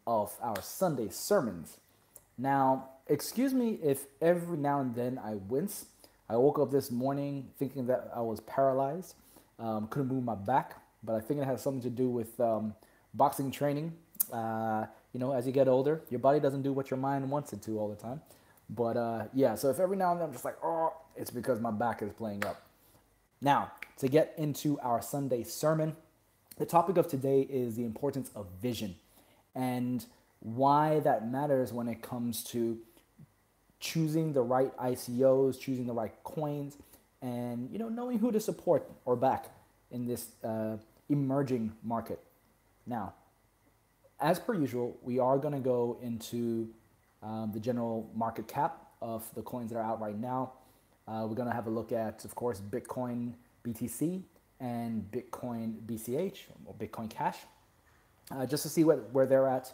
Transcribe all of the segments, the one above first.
of our Sunday sermons. Now, excuse me if every now and then I wince. I woke up this morning thinking that I was paralyzed, couldn't move my back, but I think it has something to do with boxing training. As you get older, your body doesn't do what your mind wants it to all the time. But yeah, so if every now and then I'm just like, oh, it's because my back is playing up. Now, to get into our Sunday sermon, the topic of today is the importance of vision and why that matters when it comes to choosing the right ICOs, choosing the right coins, and knowing who to support or back in this emerging market. Now, as per usual, we are going to go into the general market cap of the coins that are out right now. We're going to have a look at, of course, Bitcoin BTC and Bitcoin BCH, or Bitcoin Cash, just to see where they're at.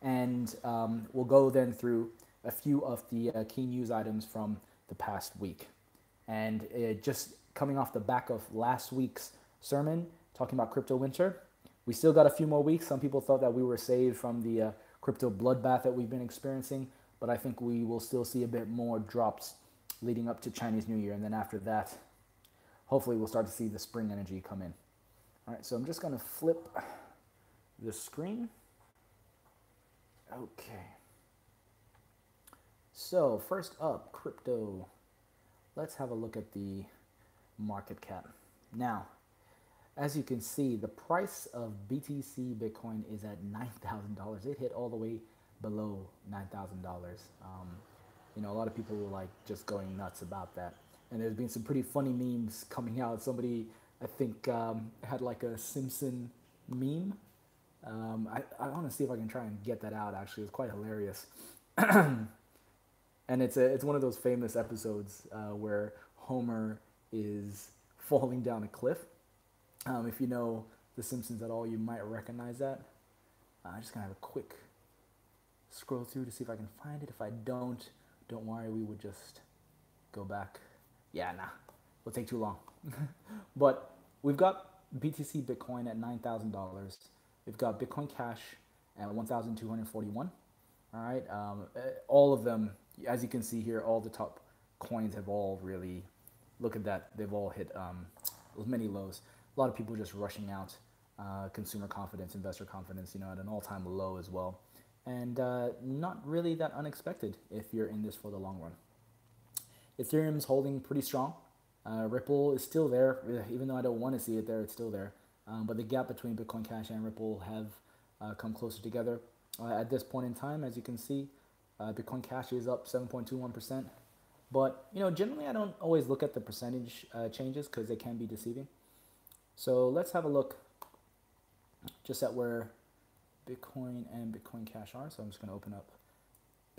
And we'll go then through a few of the key news items from the past week. And just coming off the back of last week's sermon, talking about crypto winter, we still got a few more weeks. Some people thought that we were saved from the crypto bloodbath that we've been experiencing, but I think we will still see a bit more drops leading up to Chinese New Year. And then after that, hopefully we'll start to see the spring energy come in. All right, so I'm just going to flip the screen. Okay. So first up, crypto. Let's have a look at the market cap. Now, as you can see, the price of BTC Bitcoin is at $9,000. It hit all the way below $9,000. A lot of people were like just going nuts about that. And there's been some pretty funny memes coming out. Somebody, I think, had like a Simpson meme. I want to see if I can try and get that out, actually. It's quite hilarious. And it's one of those famous episodes where Homer is falling down a cliff. If you know The Simpsons at all, you might recognize that. I'm just going to have a quick scroll through to see if I can find it. If I don't worry, we would just go back. Yeah, nah, it'll take too long. But we've got BTC Bitcoin at $9,000. We've got Bitcoin Cash at 1,241. All right, all of them, as you can see here, all the top coins have all really, look at that, they've all hit many lows. A lot of people just rushing out. Consumer confidence, investor confidence, at an all-time low as well. And not really that unexpected if you're in this for the long run. Ethereum's holding pretty strong. Ripple is still there, even though I don't want to see it there, it's still there. But the gap between Bitcoin Cash and Ripple have come closer together. At this point in time, as you can see, Bitcoin Cash is up 7.21%. But, generally I don't always look at the percentage changes because they can be deceiving. So let's have a look just at where Bitcoin and Bitcoin Cash are. So I'm just going to open up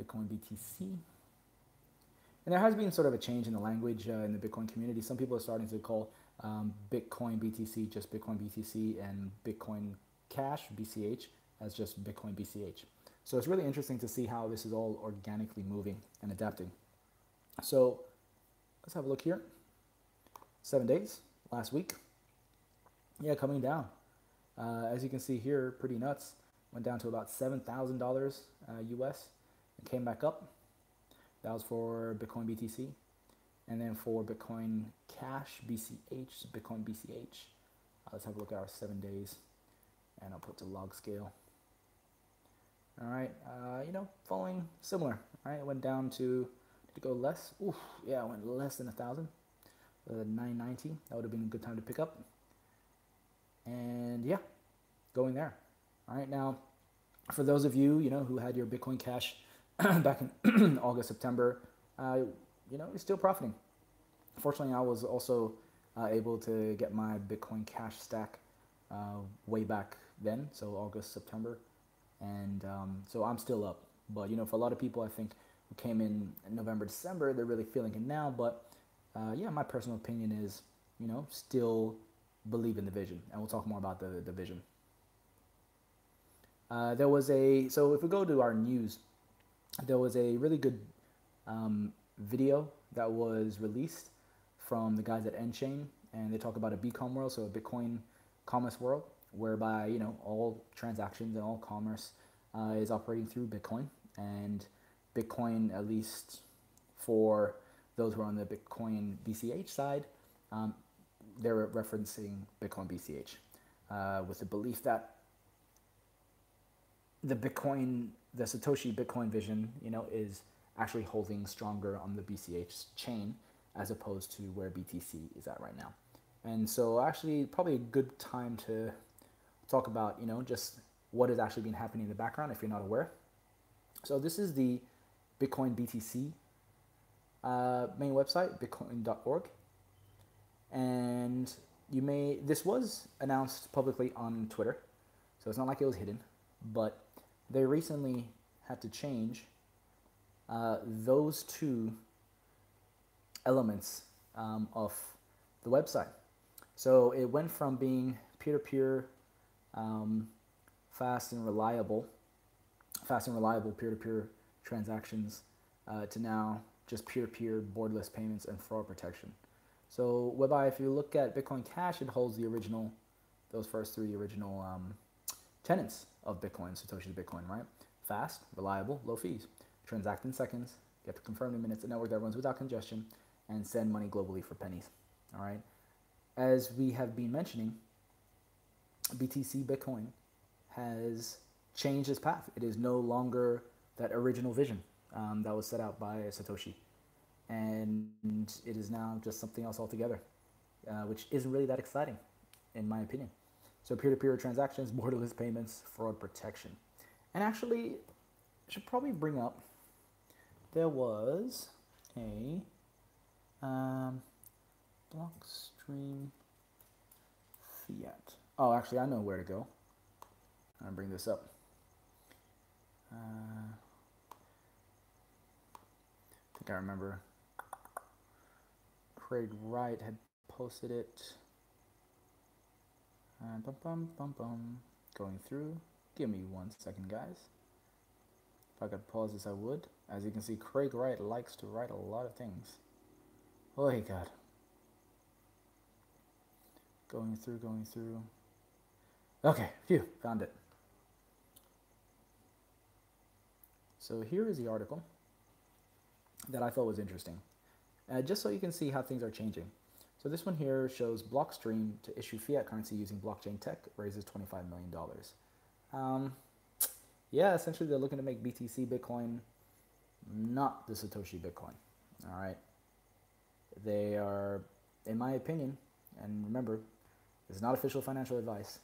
Bitcoin BTC. And there has been sort of a change in the language in the Bitcoin community. Some people are starting to call Bitcoin BTC just Bitcoin BTC and Bitcoin Cash, BCH, as just Bitcoin BCH. So it's really interesting to see how this is all organically moving and adapting. So let's have a look here. 7 days, last week. Yeah, coming down. As you can see here, pretty nuts. Went down to about $7,000 US and came back up. That was for Bitcoin BTC. And then for Bitcoin Cash, BCH, Bitcoin BCH. Let's have a look at our 7 days. And I'll put the log scale. All right, following similar. All right, it went down to, did it go less? Oof, yeah, it went less than 1,000. 990, that would have been a good time to pick up. And yeah, going there. All right, now, for those of you, who had your Bitcoin Cash back in August, September, you're still profiting. Fortunately, I was also able to get my Bitcoin Cash stack way back then, so August, September. And so I'm still up. But, for a lot of people, I think, who came in November, December, they're really feeling it now. But, yeah, my personal opinion is, still believe in the vision. And we'll talk more about the vision. So if we go to our news, there was a really good video that was released from the guys at Enchain, and they talk about a BCom world, so a Bitcoin commerce world, whereby all transactions and all commerce is operating through Bitcoin, and Bitcoin, at least for those who are on the Bitcoin BCH side, um, they're referencing Bitcoin BCH with the belief that the Satoshi Bitcoin vision, is actually holding stronger on the BCH chain as opposed to where BTC is at right now. And so, actually, probably a good time to talk about, just what has actually been happening in the background if you're not aware. So this is the Bitcoin BTC main website, bitcoin.org, and this was announced publicly on Twitter, so it's not like it was hidden, but they recently had to change those two elements of the website. So it went from being peer-to-peer, fast and reliable peer-to-peer transactions to now just peer-to-peer borderless payments and fraud protection. So whereby if you look at Bitcoin Cash, it holds those first three original tenets of Bitcoin, Satoshi's Bitcoin, right? Fast, reliable, low fees. Transact in seconds, get to confirm in minutes, a network that runs without congestion, and send money globally for pennies. All right. As we have been mentioning, BTC Bitcoin has changed its path. It is no longer that original vision that was set out by Satoshi, and it is now just something else altogether, which isn't really that exciting, in my opinion. So peer-to-peer transactions, borderless payments, fraud protection. And actually, I should probably bring up, there was a Blockstream Fiat. Oh, actually, I know where to go. I'm going to bring this up. I think I remember Craig Wright had posted it. Going through. Give me 1 second, guys. If I could pause this, I would. As you can see, Craig Wright likes to write a lot of things. Oh, hey, God. Going through. Okay, phew, found it. So here is the article that I thought was interesting. Just so you can see how things are changing. So this one here shows Blockstream to issue fiat currency using blockchain tech raises $25 million. Yeah, essentially they're looking to make BTC Bitcoin not the Satoshi Bitcoin. All right. They are, in my opinion, and remember, it's not official financial advice,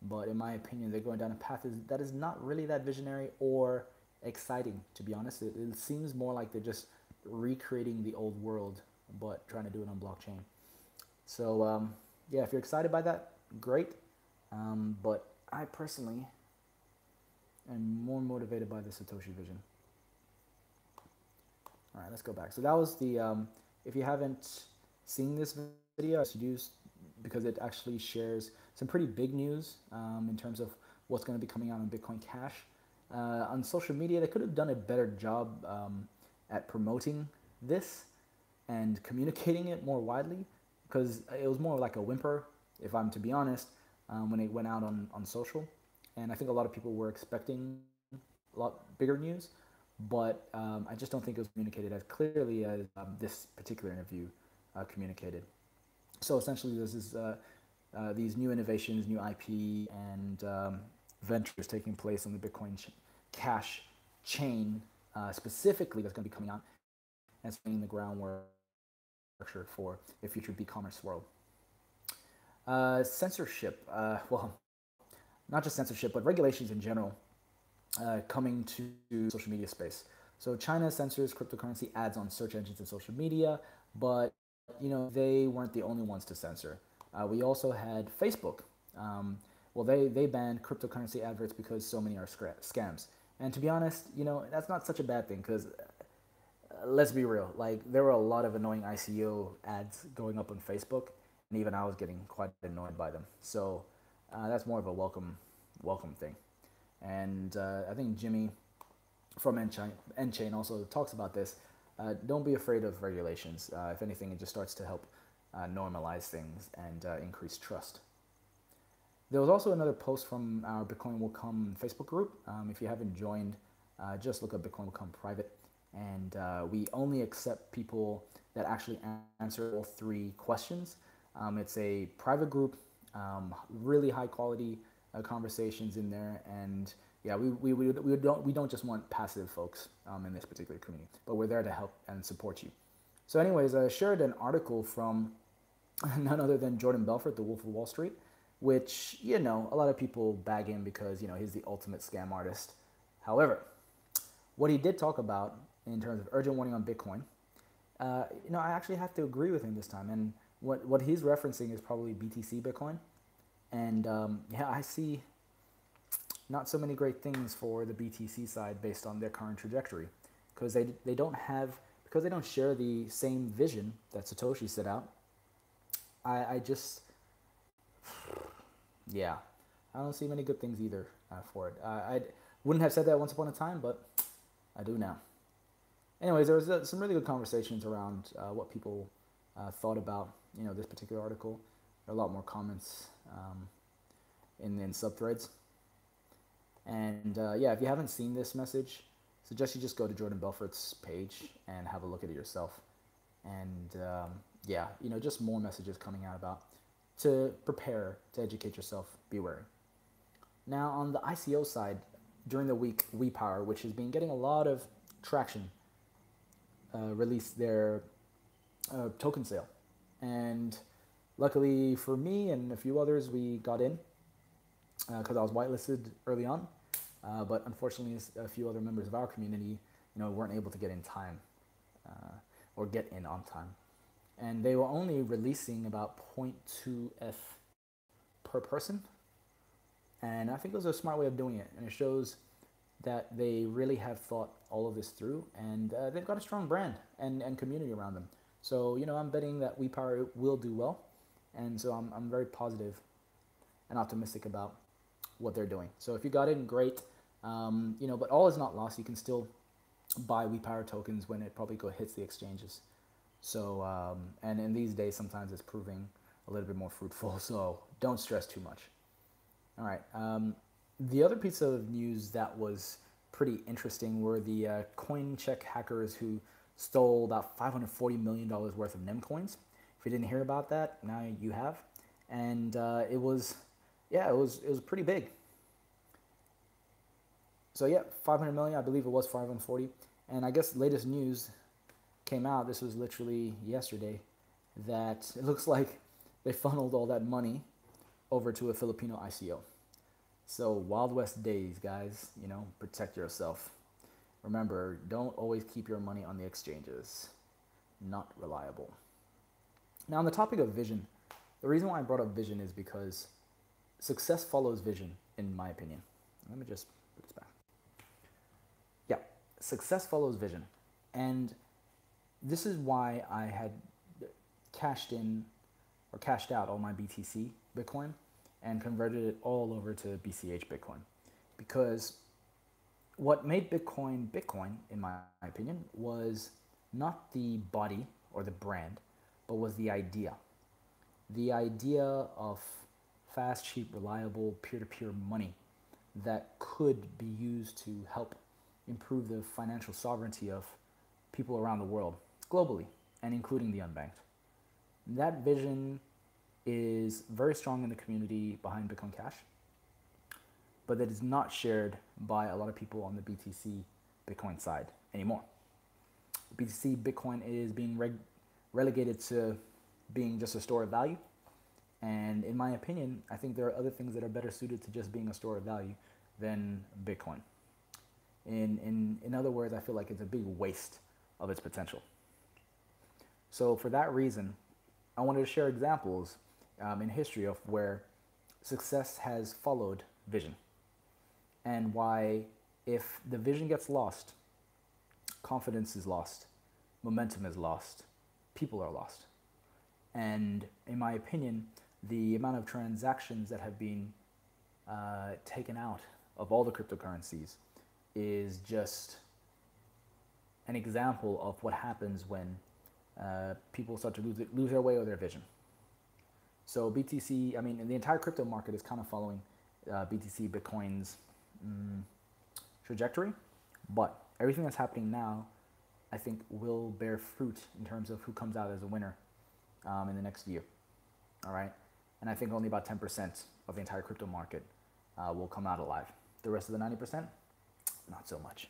but in my opinion, they're going down a path that is not really that visionary or exciting, to be honest. It seems more like they're just recreating the old world, but trying to do it on blockchain. So, yeah, if you're excited by that, great. But I personally am more motivated by the Satoshi vision. All right, let's go back. So that was the, if you haven't seen this video, I suggest, because it actually shares some pretty big news in terms of what's going to be coming out on Bitcoin Cash. On social media, they could have done a better job at promoting this and communicating it more widely, because it was more like a whimper, if I'm to be honest, when it went out on social. And I think a lot of people were expecting a lot bigger news, but I just don't think it was communicated as clearly as this particular interview communicated. So essentially, this is these new innovations, new IP, and ventures taking place on the Bitcoin Cash chain specifically that's going to be coming out and laying the groundwork for a future e-commerce world. Censorship, well, not just censorship, but regulations in general coming to social media space. So China censors cryptocurrency ads on search engines and social media, but they weren't the only ones to censor. We also had Facebook. Well, they banned cryptocurrency adverts because so many are scams. And to be honest, that's not such a bad thing, because let's be real, like there were a lot of annoying ICO ads going up on Facebook, and even I was getting quite annoyed by them. So that's more of a welcome thing. And I think Jimmy from Nchain also talks about this. Don't be afraid of regulations. If anything, it just starts to help normalize things and increase trust. There was also another post from our Bitcoin Will Come Facebook group. If you haven't joined, just look up Bitcoin Will Come Private. And we only accept people that actually answer all three questions. It's a private group, really high quality conversations in there. And yeah, we don't just want passive folks in this particular community, but we're there to help and support you. So anyways, I shared an article from none other than Jordan Belfort, the Wolf of Wall Street, which, a lot of people bag him because, he's the ultimate scam artist. However, what he did talk about in terms of urgent warning on Bitcoin, I actually have to agree with him this time. And what he's referencing is probably BTC Bitcoin. And I see not so many great things for the BTC side based on their current trajectory, because they don't share the same vision that Satoshi set out. I don't see many good things either for it. I wouldn't have said that once upon a time, but I do now. Anyways, there was some really good conversations around what people thought about this particular article. There are a lot more comments in subthreads. And if you haven't seen this message, I suggest you just go to Jordan Belfort's page and have a look at it yourself. And just more messages coming out about to prepare, to educate yourself, be wary. Now, on the ICO side, during the week, WePower, which has been getting a lot of traction, released their token sale. And luckily for me and a few others, we got in because I was whitelisted early on. But unfortunately, a few other members of our community, weren't able to get in time or get in on time. And they were only releasing about 0.2 ETH per person. And I think it was a smart way of doing it. And it shows that they really have thought all of this through. And they've got a strong brand and community around them. So, I'm betting that WePower will do well. And so I'm very positive and optimistic about what they're doing. So if you got in, great. But all is not lost. You can still buy WePower tokens when it probably hits the exchanges. So, and in these days, sometimes it's proving a little bit more fruitful. So don't stress too much. All right. The other piece of news that was pretty interesting were the coin check hackers who stole about $540 million worth of NEM coins. If you didn't hear about that, now you have. And it was pretty big. So yeah, 500 million, I believe it was 540. And I guess latest news came out, this was literally yesterday, that it looks like they funneled all that money over to a Filipino ICO. So Wild West days, guys, protect yourself. Remember, don't always keep your money on the exchanges. Not reliable. Now on the topic of vision, the reason why I brought up vision is because success follows vision, in my opinion. Let me just put this back. Yeah, success follows vision. And this is why I had cashed out all my BTC Bitcoin and converted it all over to BCH Bitcoin. Because what made Bitcoin Bitcoin, in my opinion, was not the body or the brand, but was the idea. The idea of fast, cheap, reliable, peer-to-peer money that could be used to help improve the financial sovereignty of people around the world, globally, and including the unbanked. That vision is very strong in the community behind Bitcoin Cash, but that is not shared by a lot of people on the BTC Bitcoin side anymore. BTC Bitcoin is being relegated to being just a store of value. And in my opinion, I think there are other things that are better suited to just being a store of value than Bitcoin. In other words, I feel like it's a big waste of its potential. So for that reason, I wanted to share examples in history of where success has followed vision, and why if the vision gets lost, confidence is lost, momentum is lost, people are lost. And in my opinion, the amount of transactions that have been taken out of all the cryptocurrencies is just an example of what happens when people start to lose their way or their vision. So BTC, I mean, the entire crypto market is kind of following BTC, Bitcoin's mm, trajectory, but everything that's happening now, I think, will bear fruit in terms of who comes out as a winner in the next year. All right, and I think only about 10% of the entire crypto market will come out alive. The rest of the 90%, not so much.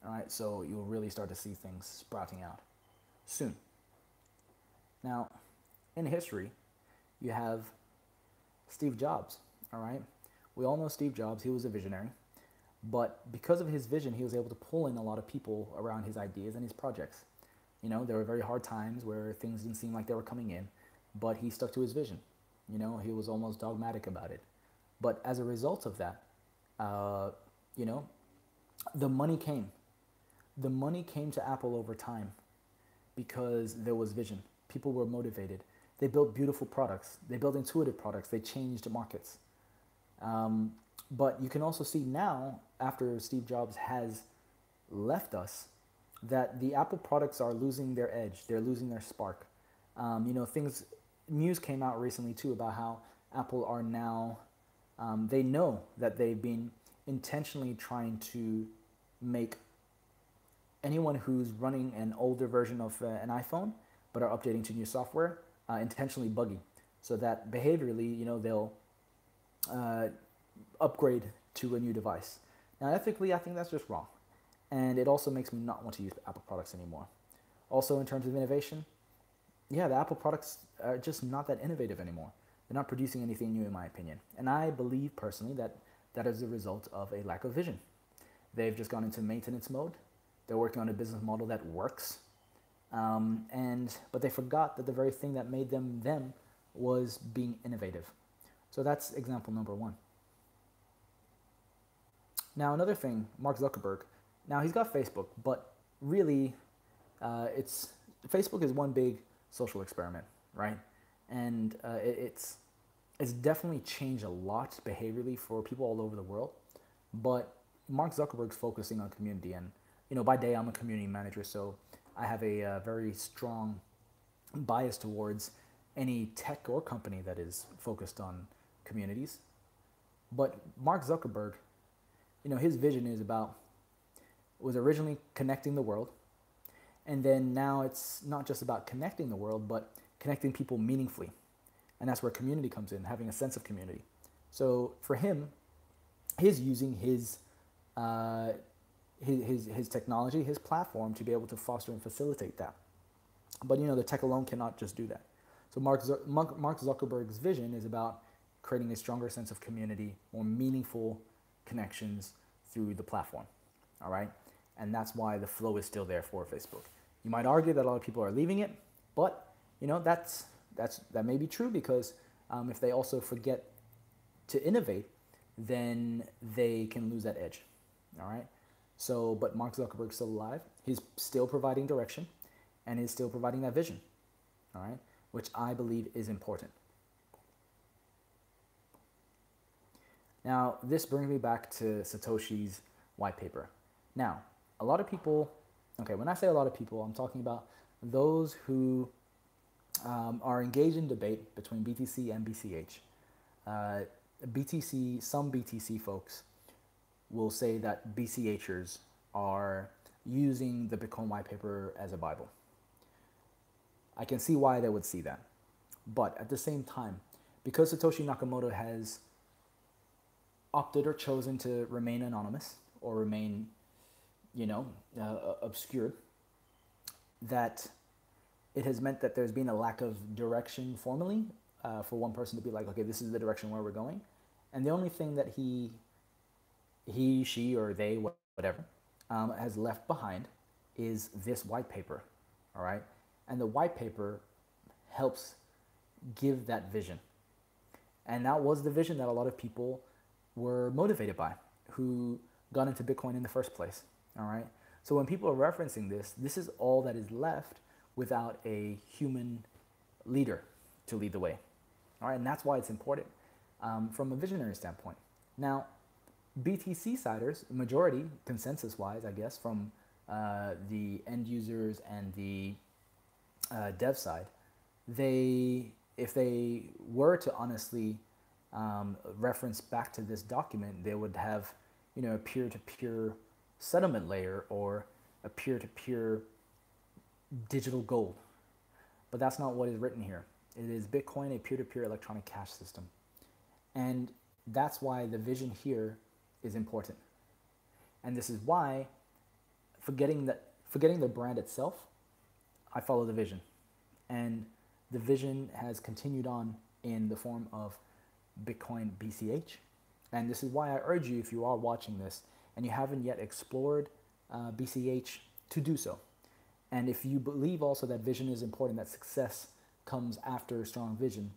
All right, so you'll really start to see things sprouting out soon. Now, in history, you have Steve Jobs. All right, we all know Steve Jobs. He was a visionary, but because of his vision, he was able to pull in a lot of people around his ideas and his projects. You know, there were very hard times where things didn't seem like they were coming in, but he stuck to his vision. You know, he was almost dogmatic about it. But as a result of that, you know, the money came. The money came to Apple over time because there was vision. People were motivated. They built beautiful products. They built intuitive products. They changed markets. But you can also see now, after Steve Jobs has left us, that the Apple products are losing their edge. They're losing their spark. You know, news came out recently too about how Apple are now, they know that they've been intentionally trying to make anyone who's running an older version of an iPhone but are updating to new software intentionally buggy, so that behaviorally, you know, they'll upgrade to a new device. Now, ethically, I think that's just wrong, and it also makes me not want to use Apple products anymore. Also, in terms of innovation, yeah, the Apple products are just not that innovative anymore. They're not producing anything new, in my opinion, and I believe personally that that is a result of a lack of vision. They've just gone into maintenance mode. They're working on a business model that works, but they forgot that the very thing that made them them was being innovative. So that's example number one. Now, another thing, Mark Zuckerberg. Now, he's got Facebook, but really, Facebook is one big social experiment, right? And it's definitely changed a lot behaviorally for people all over the world. But Mark Zuckerberg's focusing on community, and you know, by day I'm a community manager, so I have a very strong bias towards any tech or company that is focused on communities. But Mark Zuckerberg, you know, his vision was originally connecting the world, and then now it's not just about connecting the world, but connecting people meaningfully, and that's where community comes in, having a sense of community. So for him, he's using his technology, his platform, to be able to foster and facilitate that. But you know, the tech alone cannot just do that. So Mark Zuckerberg's vision is about creating a stronger sense of community, more meaningful connections through the platform. All right, and that's why the flow is still there for Facebook. You might argue that a lot of people are leaving it, but you know, that may be true, because if they also forget to innovate, then they can lose that edge. All right. So, but Mark Zuckerberg's still alive. He's still providing direction, and he's still providing that vision. All right, which I believe is important. Now, this brings me back to Satoshi's white paper. Now, a lot of people, okay, when I say a lot of people, I'm talking about those who are engaged in debate between BTC and BCH. Some BTC folks will say that BCHers are using the Bitcoin white paper as a Bible. I can see why they would see that. But at the same time, because Satoshi Nakamoto has opted or chosen to remain anonymous or remain, you know, obscured, that it has meant that there's been a lack of direction formally for one person to be like, okay, this is the direction where we're going. And the only thing that he, she, or they, whatever, has left behind is this white paper, all right? And the white paper helps give that vision. And that was the vision that a lot of people were motivated by, who got into Bitcoin in the first place, all right? So when people are referencing this, this is all that is left without a human leader to lead the way, all right? And that's why it's important from a visionary standpoint. Now, BTC siders, majority, consensus-wise, I guess, from the end users and the dev side, they if they were to honestly reference back to this document, they would have, a peer-to-peer settlement layer or a peer-to-peer digital gold. But that's not what is written here. It is Bitcoin, a peer-to-peer electronic cash system. And that's why the vision here is important. And this is why, forgetting the brand itself, I follow the vision. And the vision has continued on in the form of Bitcoin BCH. And this is why I urge you, if you are watching this and you haven't yet explored BCH, to do so. And if you believe also that vision is important, that success comes after strong vision,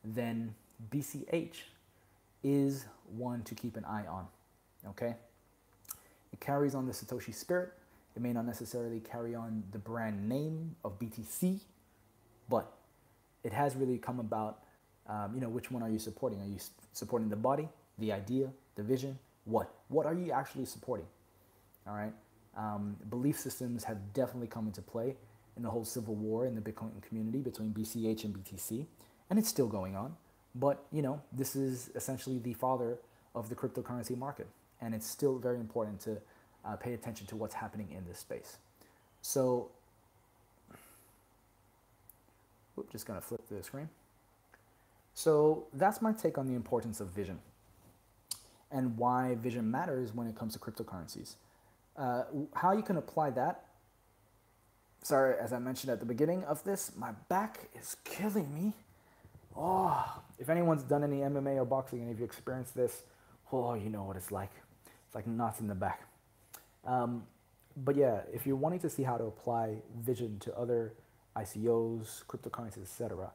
then BCH is one to keep an eye on, okay? It carries on the Satoshi spirit. It may not necessarily carry on the brand name of BTC, but it has really come about, which one are you supporting? Are you supporting the body, the idea, the vision? What? What are you actually supporting? All right? Belief systems have definitely come into play in the whole civil war in the Bitcoin community between BCH and BTC, and it's still going on. But, this is essentially the father of the cryptocurrency market, and it's still very important to pay attention to what's happening in this space. So, just going to flip the screen. So that's my take on the importance of vision and why vision matters when it comes to cryptocurrencies. How you can apply that. Sorry, as I mentioned at the beginning of this, my back is killing me. Oh, if anyone's done any MMA or boxing and if you experienced this, you know what it's like. It's like knots in the back. But yeah, if you're wanting to see how to apply vision to other ICOs, cryptocurrencies, etc.,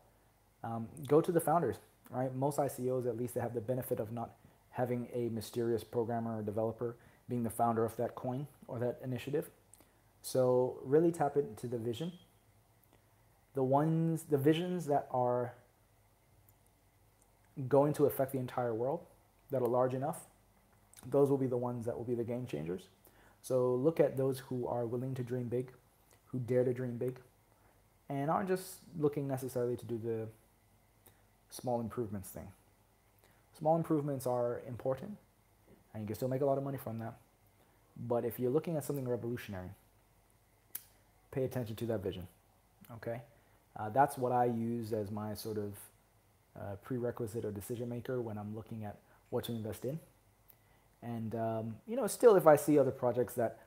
go to the founders, right? Most ICOs, at least, they have the benefit of not having a mysterious programmer or developer being the founder of that coin or that initiative. So really tap into the vision. The visions that are going to affect the entire world, that are large enough, those will be the ones that will be the game changers. So look at those who are willing to dream big, who dare to dream big, and aren't just looking necessarily to do the small improvements thing. Small improvements are important, and you can still make a lot of money from that. But if you're looking at something revolutionary, pay attention to that vision, okay? That's what I use as my sort of prerequisite or decision maker when I'm looking at what to invest in. And, still if I see other projects that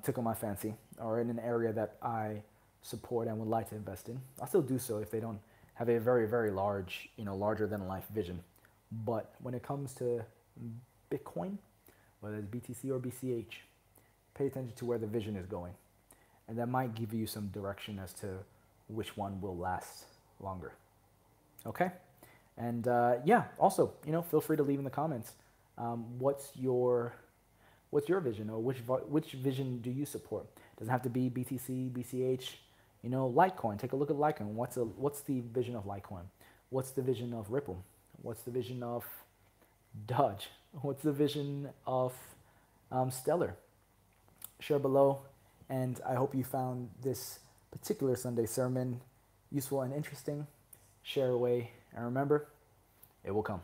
tickle my fancy or in an area that I support and would like to invest in, I'll still do so if they don't have a very, very large, larger than life vision. But when it comes to Bitcoin, whether it's BTC or BCH, pay attention to where the vision is going. And that might give you some direction as to which one will last longer. Okay? And also, feel free to leave in the comments what's your vision, or which vision do you support? It doesn't have to be BTC, BCH, Litecoin. Take a look at Litecoin. What's the vision of Litecoin? What's the vision of Ripple? What's the vision of Dodge? What's the vision of Stellar? Share below, and I hope you found this particular Sunday sermon useful and interesting. Share away, and remember, it will come.